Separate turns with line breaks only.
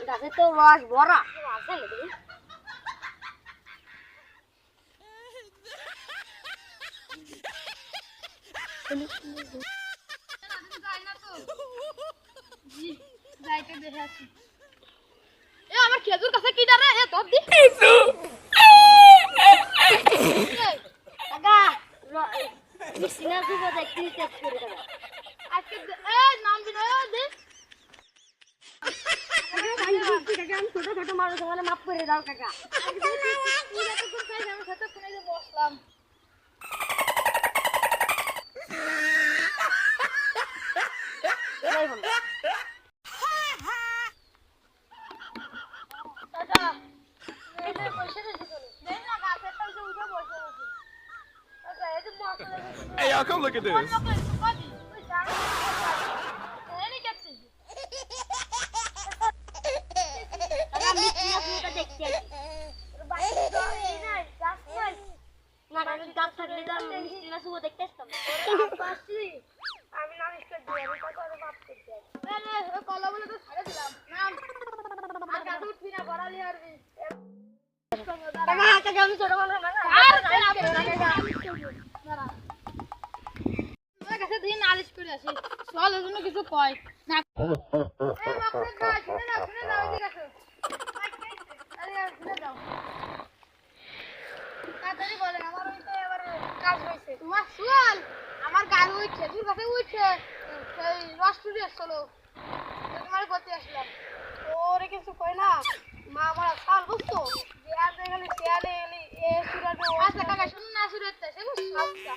গাছে তো রস ভরা আছে নাকি?
আমার খেজুর গাছে কি দাঁড়া এ ধর দি
কাকা মিষ্টিনা দিব দেখতে টেস্ট করে কাকা
আজকে এ নাম দিন দে
আমি ছোট ছোট মানুষ মানে মাফ করে দাও কাকা
বসলাম
Hey, y'all, come look at this.
গাছ থাকলে তো আমি মিষ্টিনা শুভ দেখতে আসতাম
আমি নালিশ করে দিই আমি কত মাপ করতে কলা বলে তো ছাড়ে দিলাম নাম আর কাছে উঠবি না বড়ালি আরবি
কাকা আমি ছোট মানুষ না
আমার কাছে দিন নালিশ করে আসি চল ওই জন্য কিছু কয় না শুনে যাও এদিকে আসো আরে শুনে যাও তাড়াতাড়ি বলেন আমার ওই তো এবার কাজ হয়েছে তোমার চল আমার গাড়ি ওই খেজুর গাছে উঠছে সেই রস টুরি আসলো তোমার করতে আসলাম ওরে কিছু কয় না মা আমার সাল বুঝতো যে আর গেলে শেয়ালে এ সুরাবে আচ্ছা কাকা শুনুন না সুরাতে সে বুঝছো আচ্ছা